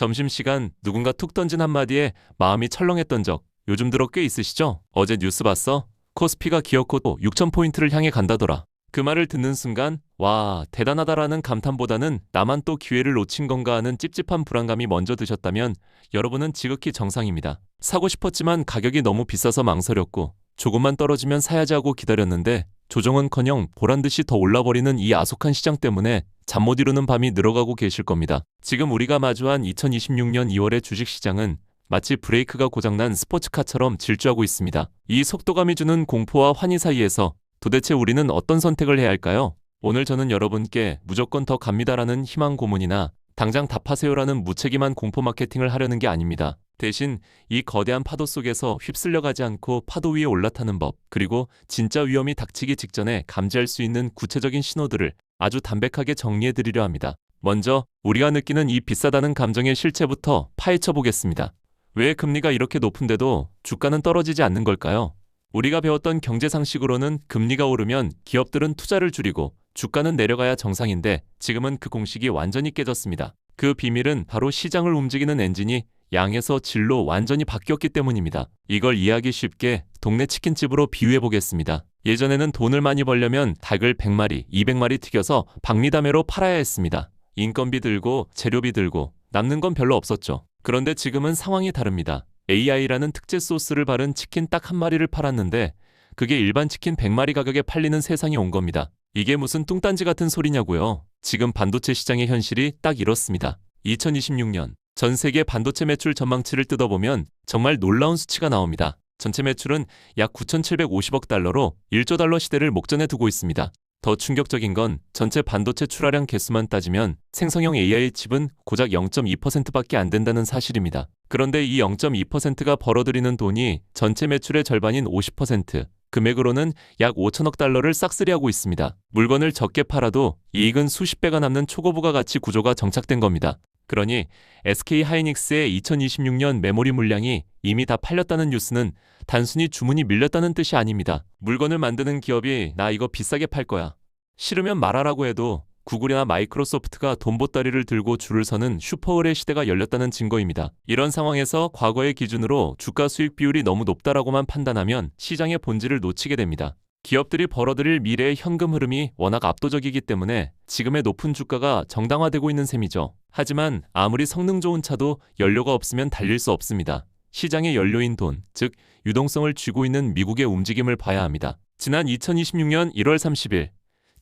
점심시간 누군가 툭 던진 한마디에 마음이 철렁했던 적 요즘 들어 꽤 있으시죠? 어제 뉴스 봤어? 코스피가 기어코 6,000포인트를 향해 간다더라. 그 말을 듣는 순간 와 대단하다라는 감탄보다는 나만 또 기회를 놓친 건가 하는 찝찝한 불안감이 먼저 드셨다면 여러분은 지극히 정상입니다. 사고 싶었지만 가격이 너무 비싸서 망설였고 조금만 떨어지면 사야지 하고 기다렸는데 조정은커녕 보란듯이 더 올라버리는 이 아속한 시장 때문에 잠 못 이루는 밤이 늘어가고 계실 겁니다. 지금 우리가 마주한 2026년 2월의 주식시장은 마치 브레이크가 고장난 스포츠카처럼 질주하고 있습니다. 이 속도감이 주는 공포와 환희 사이에서 도대체 우리는 어떤 선택을 해야 할까요? 오늘 저는 여러분께 무조건 더 갑니다라는 희망 고문이나 당장 답하세요라는 무책임한 공포 마케팅을 하려는 게 아닙니다. 대신 이 거대한 파도 속에서 휩쓸려가지 않고 파도 위에 올라타는 법, 그리고 진짜 위험이 닥치기 직전에 감지할 수 있는 구체적인 신호들을 아주 담백하게 정리해드리려 합니다. 먼저 우리가 느끼는 이 비싸다는 감정의 실체부터 파헤쳐 보겠습니다. 왜 금리가 이렇게 높은데도 주가는 떨어지지 않는 걸까요? 우리가 배웠던 경제 상식으로는 금리가 오르면 기업들은 투자를 줄이고 주가는 내려가야 정상인데 지금은 그 공식이 완전히 깨졌습니다. 그 비밀은 바로 시장을 움직이는 엔진이 양에서 질로 완전히 바뀌었기 때문입니다. 이걸 이해하기 쉽게 동네 치킨집으로 비유해 보겠습니다. 예전에는 돈을 많이 벌려면 닭을 100마리, 200마리 튀겨서 박리담회로 팔아야 했습니다. 인건비 들고 재료비 들고 남는 건 별로 없었죠. 그런데 지금은 상황이 다릅니다. AI라는 특제 소스를 바른 치킨 딱 한 마리를 팔았는데 그게 일반 치킨 100마리 가격에 팔리는 세상이 온 겁니다. 이게 무슨 뚱딴지 같은 소리냐고요. 지금 반도체 시장의 현실이 딱 이렇습니다. 2026년 전 세계 반도체 매출 전망치를 뜯어보면 정말 놀라운 수치가 나옵니다. 전체 매출은 약 9,750억 달러로 1조 달러 시대를 목전에 두고 있습니다. 더 충격적인 건 전체 반도체 출하량 개수만 따지면 생성형 AI 칩은 고작 0.2%밖에 안 된다는 사실입니다. 그런데 이 0.2%가 벌어들이는 돈이 전체 매출의 절반인 50%, 금액으로는 약 5천억 달러를 싹쓸이하고 있습니다. 물건을 적게 팔아도 이익은 수십 배가 남는 초고부가 가치 구조가 정착된 겁니다. 그러니 SK하이닉스의 2026년 메모리 물량이 이미 다 팔렸다는 뉴스는 단순히 주문이 밀렸다는 뜻이 아닙니다. 물건을 만드는 기업이 나 이거 비싸게 팔 거야. 싫으면 말하라고 해도 구글이나 마이크로소프트가 돈보따리를 들고 줄을 서는 슈퍼을의 시대가 열렸다는 증거입니다. 이런 상황에서 과거의 기준으로 주가 수익 비율이 너무 높다라고만 판단하면 시장의 본질을 놓치게 됩니다. 기업들이 벌어들일 미래의 현금 흐름이 워낙 압도적이기 때문에 지금의 높은 주가가 정당화되고 있는 셈이죠. 하지만 아무리 성능 좋은 차도 연료가 없으면 달릴 수 없습니다. 시장의 연료인 돈, 즉 유동성을 쥐고 있는 미국의 움직임을 봐야 합니다. 지난 2026년 1월 30일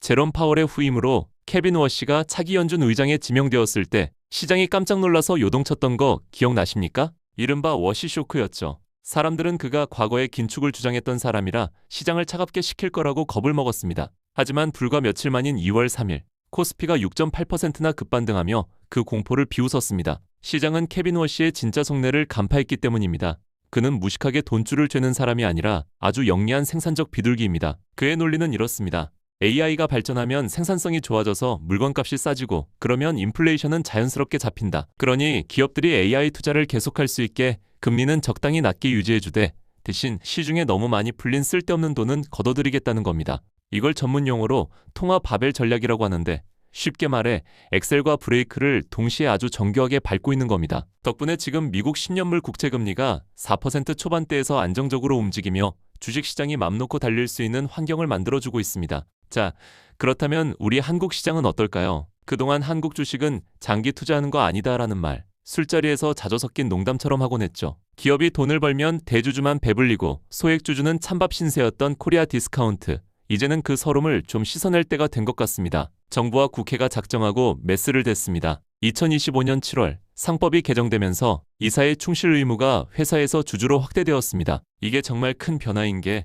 제롬 파월의 후임으로 케빈 워시가 차기 연준 의장에 지명되었을 때 시장이 깜짝 놀라서 요동쳤던 거 기억나십니까? 이른바 워시 쇼크였죠. 사람들은 그가 과거에 긴축을 주장했던 사람이라 시장을 차갑게 식힐 거라고 겁을 먹었습니다. 하지만 불과 며칠 만인 2월 3일 코스피가 6.8%나 급반등하며 그 공포를 비웃었습니다. 시장은 케빈 워시의 진짜 속내를 간파했기 때문입니다. 그는 무식하게 돈줄을 죄는 사람이 아니라 아주 영리한 생산적 비둘기입니다. 그의 논리는 이렇습니다. AI가 발전하면 생산성이 좋아져서 물건값이 싸지고 그러면 인플레이션은 자연스럽게 잡힌다. 그러니 기업들이 AI 투자를 계속할 수 있게 금리는 적당히 낮게 유지해주되 대신 시중에 너무 많이 풀린 쓸데없는 돈은 걷어들이겠다는 겁니다. 이걸 전문 용어로 통화 바벨 전략이라고 하는데 쉽게 말해 엑셀과 브레이크를 동시에 아주 정교하게 밟고 있는 겁니다. 덕분에 지금 미국 10년물 국채금리가 4% 초반대에서 안정적으로 움직이며 주식시장이 맘 놓고 달릴 수 있는 환경을 만들어주고 있습니다. 자, 그렇다면 우리 한국 시장은 어떨까요? 그동안 한국 주식은 장기 투자하는 거 아니다라는 말, 술자리에서 자주 섞인 농담처럼 하곤 했죠. 기업이 돈을 벌면 대주주만 배불리고 소액주주는 찬밥 신세였던 코리아 디스카운트. 이제는 그 서름을 좀 씻어낼 때가 된 것 같습니다. 정부와 국회가 작정하고 메스를 댔습니다. 2025년 7월 상법이 개정되면서 이사의 충실 의무가 회사에서 주주로 확대되었습니다. 이게 정말 큰 변화인 게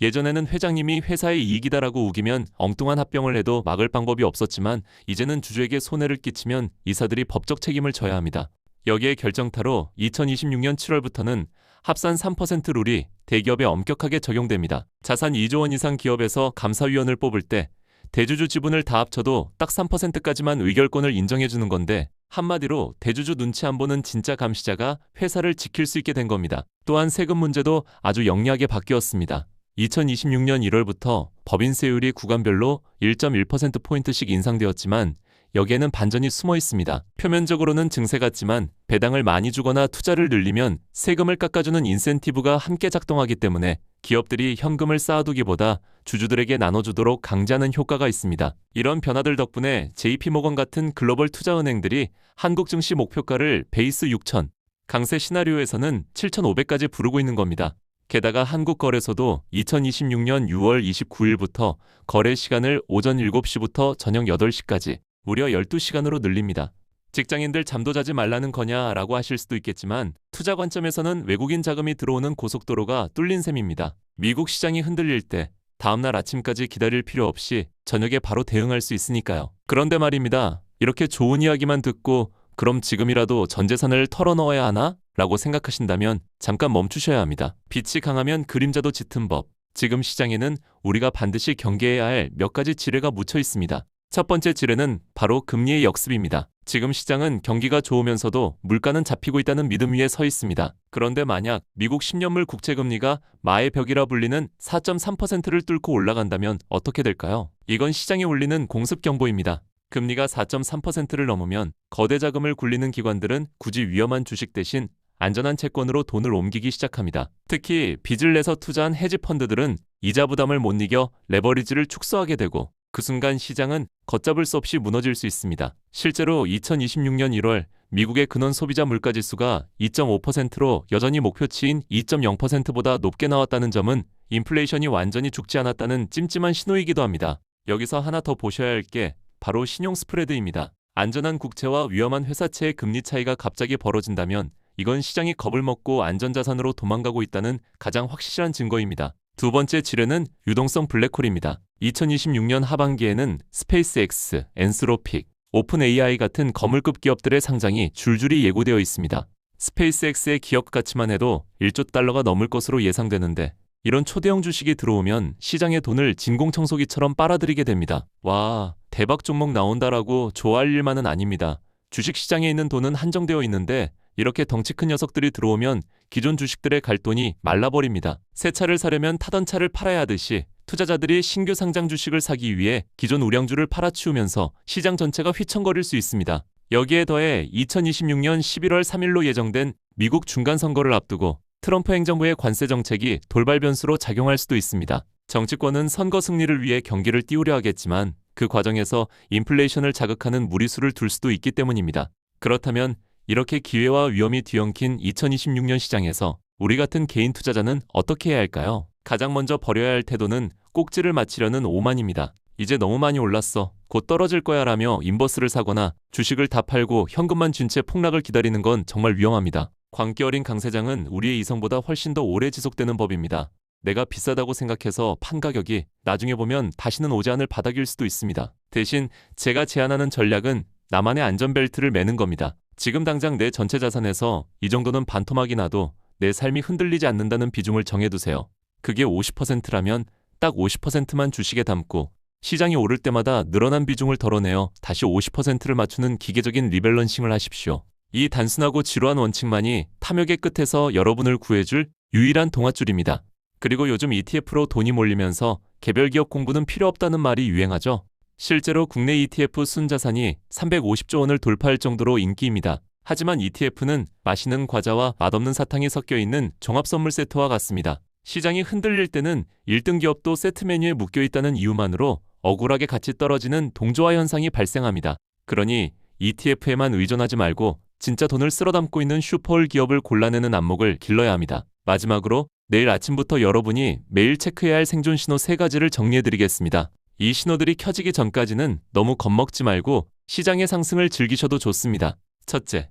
예전에는 회장님이 회사의 이익이다라고 우기면 엉뚱한 합병을 해도 막을 방법이 없었지만 이제는 주주에게 손해를 끼치면 이사들이 법적 책임을 져야 합니다. 여기에 결정타로 2026년 7월부터는 합산 3% 룰이 대기업에 엄격하게 적용됩니다. 자산 2조 원 이상 기업에서 감사위원을 뽑을 때 대주주 지분을 다 합쳐도 딱 3%까지만 의결권을 인정해주는 건데 한마디로 대주주 눈치 안 보는 진짜 감시자가 회사를 지킬 수 있게 된 겁니다. 또한 세금 문제도 아주 영리하게 바뀌었습니다. 2026년 1월부터 법인세율이 구간별로 1.1%포인트씩 인상되었지만 여기에는 반전이 숨어 있습니다. 표면적으로는 증세 같지만 배당을 많이 주거나 투자를 늘리면 세금을 깎아주는 인센티브가 함께 작동하기 때문에 기업들이 현금을 쌓아두기보다 주주들에게 나눠주도록 강제하는 효과가 있습니다. 이런 변화들 덕분에 JP모건 같은 글로벌 투자은행들이 한국 증시 목표가를 베이스 6,000, 강세 시나리오에서는 7,500까지 부르고 있는 겁니다. 게다가 한국거래소도 2026년 6월 29일부터 거래 시간을 오전 7시부터 저녁 8시까지 무려 12시간으로 늘립니다. 직장인들 잠도 자지 말라는 거냐라고 하실 수도 있겠지만 투자 관점에서는 외국인 자금이 들어오는 고속도로가 뚫린 셈입니다. 미국 시장이 흔들릴 때 다음날 아침까지 기다릴 필요 없이 저녁에 바로 대응할 수 있으니까요. 그런데 말입니다. 이렇게 좋은 이야기만 듣고 그럼 지금이라도 전 재산을 털어넣어야 하나? 라고 생각하신다면 잠깐 멈추셔야 합니다. 빛이 강하면 그림자도 짙은 법. 지금 시장에는 우리가 반드시 경계해야 할 몇 가지 지뢰가 묻혀 있습니다. 첫 번째 지뢰는 바로 금리의 역습입니다. 지금 시장은 경기가 좋으면서도 물가는 잡히고 있다는 믿음 위에 서 있습니다. 그런데 만약 미국 10년물 국채금리가 마의 벽이라 불리는 4.3%를 뚫고 올라간다면 어떻게 될까요? 이건 시장에 울리는 공습 경보입니다. 금리가 4.3%를 넘으면 거대 자금을 굴리는 기관들은 굳이 위험한 주식 대신 안전한 채권으로 돈을 옮기기 시작합니다. 특히 빚을 내서 투자한 헤지펀드들은 이자 부담을 못 이겨 레버리지를 축소하게 되고 그 순간 시장은 걷잡을 수 없이 무너질 수 있습니다. 실제로 2026년 1월 미국의 근원 소비자 물가지수가 2.5%로 여전히 목표치인 2.0%보다 높게 나왔다는 점은 인플레이션이 완전히 죽지 않았다는 찜찜한 신호이기도 합니다. 여기서 하나 더 보셔야 할 게 바로 신용 스프레드입니다. 안전한 국채와 위험한 회사채의 금리 차이가 갑자기 벌어진다면 이건 시장이 겁을 먹고 안전자산으로 도망가고 있다는 가장 확실한 증거입니다. 두 번째 지뢰는 유동성 블랙홀입니다. 2026년 하반기에는 스페이스X, 엔스로픽, 오픈 AI 같은 거물급 기업들의 상장이 줄줄이 예고되어 있습니다. 스페이스X의 기업 가치만 해도 1조 달러가 넘을 것으로 예상되는데 이런 초대형 주식이 들어오면 시장의 돈을 진공청소기처럼 빨아들이게 됩니다. 와, 대박 종목 나온다라고 좋아할 일만은 아닙니다. 주식시장에 있는 돈은 한정되어 있는데 이렇게 덩치 큰 녀석들이 들어오면 기존 주식들의 갈 돈이 말라버립니다. 새 차를 사려면 타던 차를 팔아야 하듯이 투자자들이 신규 상장 주식을 사기 위해 기존 우량주를 팔아치우면서 시장 전체가 휘청거릴 수 있습니다. 여기에 더해 2026년 11월 3일로 예정된 미국 중간선거를 앞두고 트럼프 행정부의 관세 정책이 돌발 변수로 작용할 수도 있습니다. 정치권은 선거 승리를 위해 경기를 띄우려 하겠지만 그 과정에서 인플레이션을 자극하는 무리수를 둘 수도 있기 때문입니다. 그렇다면 이렇게 기회와 위험이 뒤엉킨 2026년 시장에서 우리 같은 개인 투자자는 어떻게 해야 할까요? 가장 먼저 버려야 할 태도는 꼭지를 맞추려는 오만입니다. 이제 너무 많이 올랐어. 곧 떨어질 거야 라며 인버스를 사거나 주식을 다 팔고 현금만 쥔 채 폭락을 기다리는 건 정말 위험합니다. 광기 어린 강세장은 우리의 이성보다 훨씬 더 오래 지속되는 법입니다. 내가 비싸다고 생각해서 판 가격이 나중에 보면 다시는 오지 않을 바닥일 수도 있습니다. 대신 제가 제안하는 전략은 나만의 안전벨트를 매는 겁니다. 지금 당장 내 전체 자산에서 이 정도는 반토막이 나도 내 삶이 흔들리지 않는다는 비중을 정해두세요. 그게 50%라면 딱 50%만 주식에 담고 시장이 오를 때마다 늘어난 비중을 덜어내어 다시 50%를 맞추는 기계적인 리밸런싱을 하십시오. 이 단순하고 지루한 원칙만이 탐욕의 끝에서 여러분을 구해줄 유일한 동아줄입니다. 그리고 요즘 ETF로 돈이 몰리면서 개별 기업 공부는 필요 없다는 말이 유행하죠. 실제로 국내 ETF 순자산이 350조 원을 돌파할 정도로 인기입니다. 하지만 ETF는 맛있는 과자와 맛없는 사탕이 섞여 있는 종합선물 세트와 같습니다. 시장이 흔들릴 때는 1등 기업도 세트 메뉴에 묶여 있다는 이유만으로 억울하게 같이 떨어지는 동조화 현상이 발생합니다. 그러니 ETF에만 의존하지 말고 진짜 돈을 쓸어 담고 있는 슈퍼올 기업을 골라내는 안목을 길러야 합니다. 마지막으로 내일 아침부터 여러분이 매일 체크해야 할 생존 신호 3가지를 정리해드리겠습니다. 이 신호들이 켜지기 전까지는 너무 겁먹지 말고 시장의 상승을 즐기셔도 좋습니다. 첫째,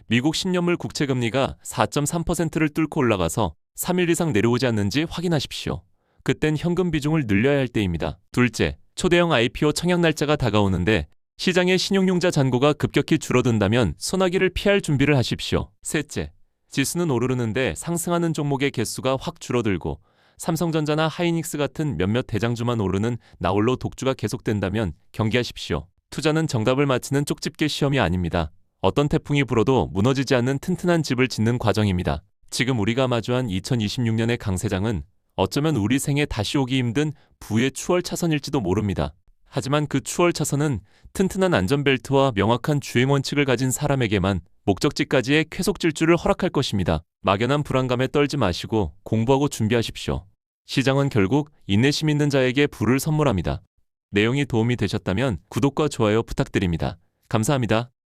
미국 10년물 국채금리가 4.3%를 뚫고 올라가서 3일 이상 내려오지 않는지 확인하십시오. 그땐 현금 비중을 늘려야 할 때입니다. 둘째, 초대형 IPO 청약 날짜가 다가오는데 시장의 신용융자 잔고가 급격히 줄어든다면 소나기를 피할 준비를 하십시오. 셋째, 지수는 오르는데 상승하는 종목의 개수가 확 줄어들고 삼성전자나 하이닉스 같은 몇몇 대장주만 오르는 나홀로 독주가 계속된다면 경계하십시오. 투자는 정답을 맞히는 쪽집게 시험이 아닙니다. 어떤 태풍이 불어도 무너지지 않는 튼튼한 집을 짓는 과정입니다. 지금 우리가 마주한 2026년의 강세장은 어쩌면 우리 생에 다시 오기 힘든 부의 추월 차선일지도 모릅니다. 하지만 그 추월 차선은 튼튼한 안전벨트와 명확한 주행 원칙을 가진 사람에게만 목적지까지의 쾌속 질주를 허락할 것입니다. 막연한 불안감에 떨지 마시고 공부하고 준비하십시오. 시장은 결국 인내심 있는 자에게 부를 선물합니다. 내용이 도움이 되셨다면 구독과 좋아요 부탁드립니다. 감사합니다.